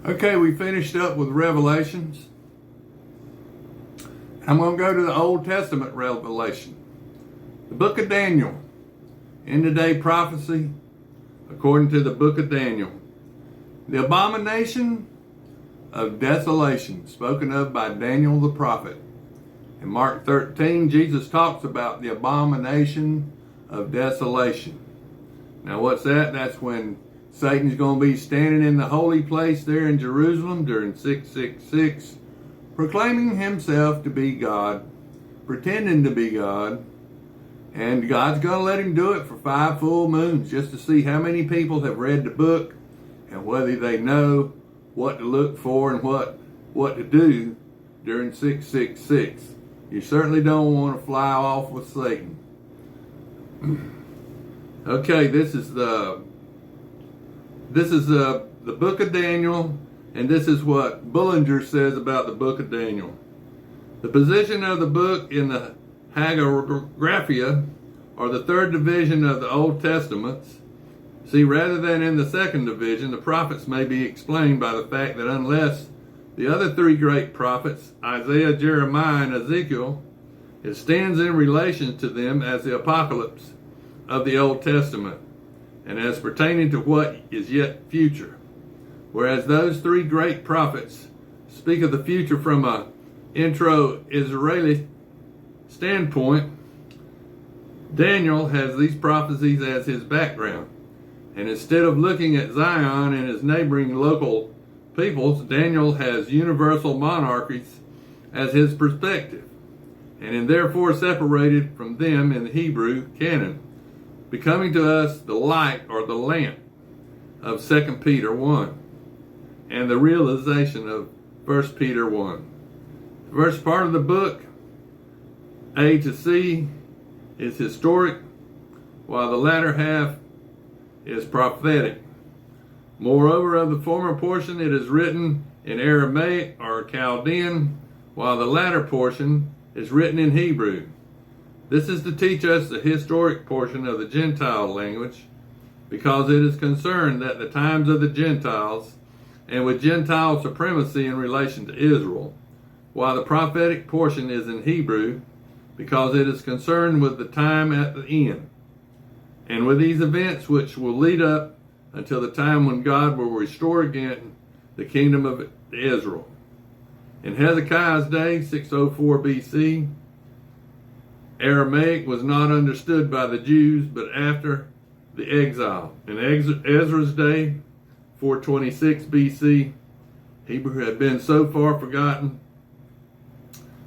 Okay, we finished up with Revelations. I'm going to go to the Old Testament Revelation. The book of Daniel. End of day prophecy according to the book of Daniel. The abomination of desolation spoken of by Daniel the prophet. In Mark 13, Jesus talks about the abomination of desolation. Now what's that? That's when Satan's going to be standing in the holy place there in Jerusalem during 666, proclaiming himself to be God, pretending to be God, and God's going to let him do it for 5 full moons just to see how many people have read the book and whether they know what to look for and what to do during 666. You certainly don't want to fly off with Satan. Okay, this is the book of Daniel, and this is what Bullinger says about the book of Daniel. The position of the book in the Hagiographa, or the third division of the Old Testaments. See, rather than in the second division, the prophets may be explained by the fact that unless the other 3 great prophets, Isaiah, Jeremiah, and Ezekiel, it stands in relation to them as the apocalypse of the Old Testament, and as pertaining to what is yet future. Whereas those 3 great prophets speak of the future from a intro-Israeli standpoint, Daniel has these prophecies as his background. And instead of looking at Zion and his neighboring local peoples, Daniel has universal monarchies as his perspective, and is therefore separated from them in the Hebrew canon, becoming to us the light or the lamp of 2 Peter 1 and the realization of 1 Peter 1. The first part of the book, A to C, is historic, while the latter half is prophetic. Moreover, of the former portion, it is written in Aramaic or Chaldean, while the latter portion is written in Hebrew. This is to teach us the historic portion of the Gentile language, because it is concerned that the times of the Gentiles and with Gentile supremacy in relation to Israel, while the prophetic portion is in Hebrew, because it is concerned with the time at the end, and with these events which will lead up until the time when God will restore again the kingdom of Israel. In Hezekiah's day, 604 BC, Aramaic was not understood by the Jews, but after the exile. In Ezra's day, 426 BC, Hebrew had been so far forgotten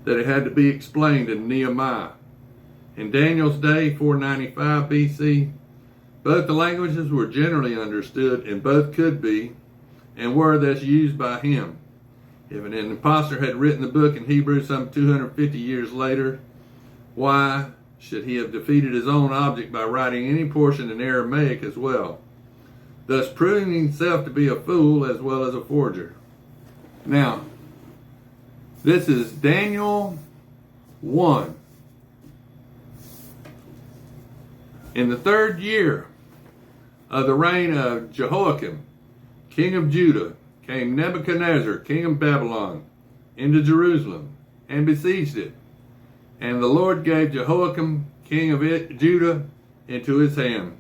that it had to be explained in Nehemiah. In Daniel's day, 495 BC, both the languages were generally understood, and both could be and were thus used by him. If an impostor had written the book in Hebrew some 250 years later, why should he have defeated his own object by writing any portion in Aramaic as well, thus proving himself to be a fool as well as a forger? Now, this is Daniel 1. In the 3rd year of the reign of Jehoiakim, king of Judah, came Nebuchadnezzar, king of Babylon, into Jerusalem and besieged it. And the Lord gave Jehoiakim, king of Judah, into his hand,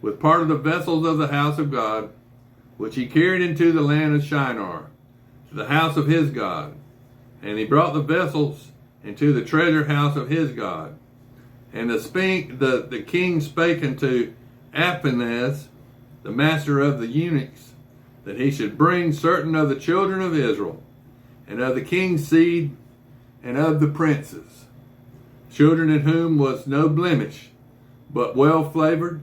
with part of the vessels of the house of God, which he carried into the land of Shinar, to the house of his God. And he brought the vessels into the treasure house of his God. And the king spake unto Aphanaz, the master of the eunuchs, that he should bring certain of the children of Israel, and of the king's seed, and of the princes, children in whom was no blemish, but well flavored,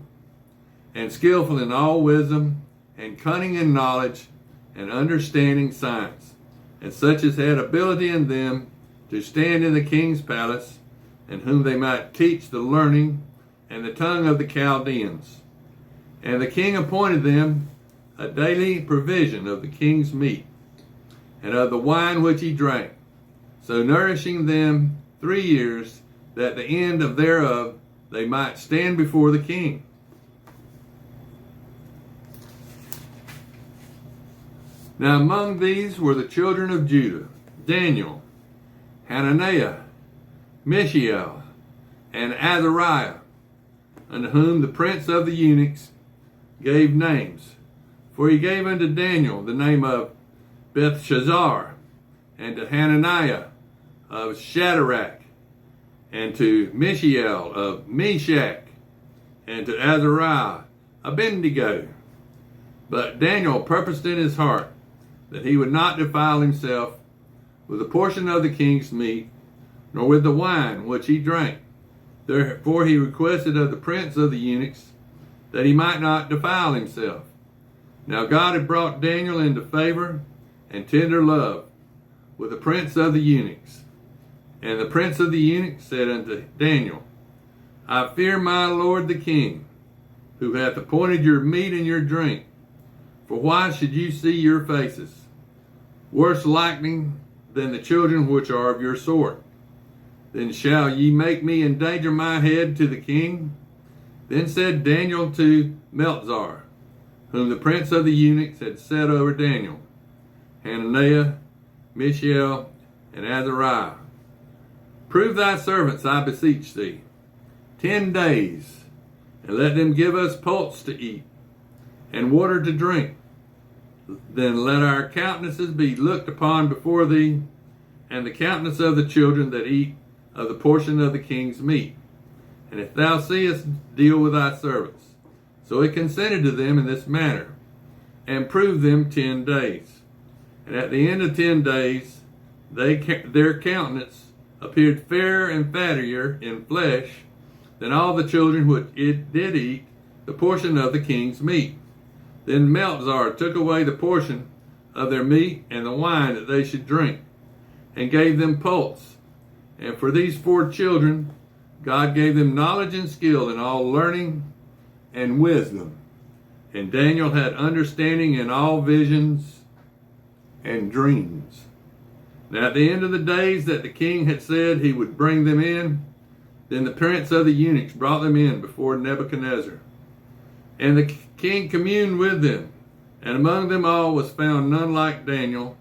and skillful in all wisdom, and cunning in knowledge, and understanding science, and such as had ability in them to stand in the king's palace, and whom they might teach the learning and the tongue of the Chaldeans. And the king appointed them a daily provision of the king's meat, and of the wine which he drank, so nourishing them 3 years, that the end of thereof they might stand before the king. Now among these were the children of Judah, Daniel, Hananiah, Mishael, and Azariah, unto whom the prince of the eunuchs gave names. For he gave unto Daniel the name of Belshazzar, and to Hananiah of Shadrach, and to Mishael of Meshach, and to Azariah Abednego. But Daniel purposed in his heart that he would not defile himself with a portion of the king's meat, nor with the wine which he drank. Therefore he requested of the prince of the eunuchs that he might not defile himself. Now God had brought Daniel into favor and tender love with the prince of the eunuchs. And the prince of the eunuchs said unto Daniel, I fear my lord the king, who hath appointed your meat and your drink. For why should you see your faces, worse likening than the children which are of your sort? Then shall ye make me endanger my head to the king? Then said Daniel to Melzar, whom the prince of the eunuchs had set over Daniel, Hananiah, Mishael, and Azariah, prove thy servants, I beseech thee, 10 days, and let them give us pulse to eat, and water to drink. Then let our countenances be looked upon before thee, and the countenance of the children that eat of the portion of the king's meat. And if thou seest, deal with thy servants. So he consented to them in this manner, and proved them 10 days. And at the end of 10 days, their countenance appeared fairer and fattier in flesh than all the children which it did eat the portion of the king's meat. Then Melzar took away the portion of their meat and the wine that they should drink, and gave them pulse. And for these 4 children, God gave them knowledge and skill in all learning and wisdom. And Daniel had understanding in all visions and dreams. Now at the end of the days that the king had said he would bring them in, then the prince of the eunuchs brought them in before Nebuchadnezzar. And the king communed with them, and among them all was found none like Daniel,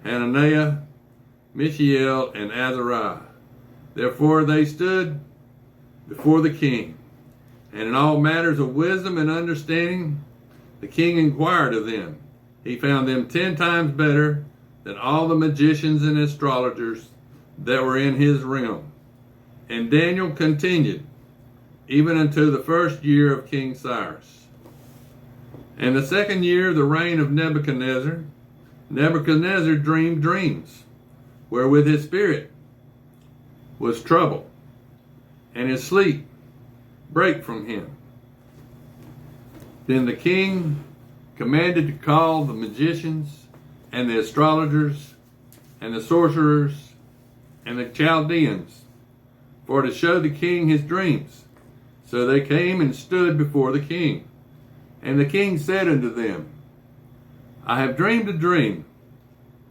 Hananiah, Mishael, and Azariah. Therefore they stood before the king. And in all matters of wisdom and understanding, the king inquired of them. He found them 10 times better than all the magicians and astrologers that were in his realm. And Daniel continued even unto the 1st year of King Cyrus. And the 2nd year of the reign of Nebuchadnezzar, Nebuchadnezzar dreamed dreams, wherewith his spirit was troubled, and his sleep brake from him. Then the king commanded to call the magicians and the astrologers and the sorcerers and the Chaldeans, for to show the king his dreams. So they came and stood before the king. And the king said unto them, I have dreamed a dream.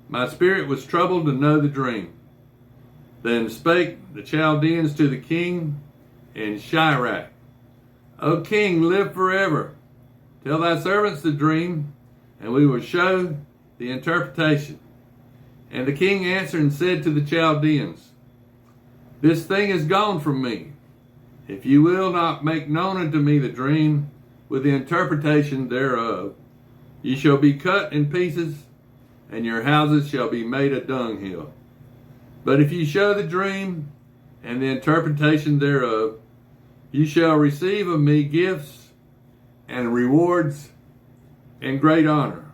My spirit was troubled to know the dream. Then spake the Chaldeans to the king in Shirach, O king, live forever. Tell thy servants the dream, and we will show the interpretation. And the king answered and said to the Chaldeans, This thing is gone from me. If you will not make known unto me the dream with the interpretation thereof, ye shall be cut in pieces, and your houses shall be made a dunghill. But if ye show the dream and the interpretation thereof, ye shall receive of me gifts and rewards and great honor.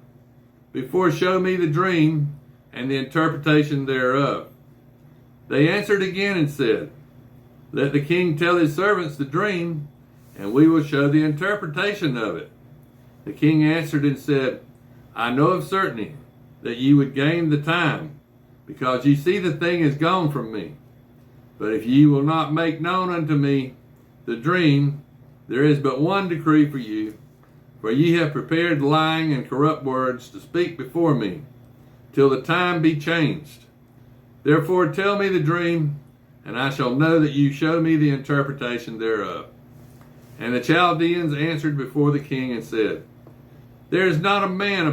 Before show me the dream and the interpretation thereof. They answered again and said, Let the king tell his servants the dream, and we will show the interpretation of it. The king answered and said, I know of certainty that ye would gain the time, because ye see the thing is gone from me. But if ye will not make known unto me the dream, there is but one decree for you, for ye have prepared lying and corrupt words to speak before me, till the time be changed. Therefore tell me the dream, and I shall know that you show me the interpretation thereof. And the Chaldeans answered before the king and said, There is not a man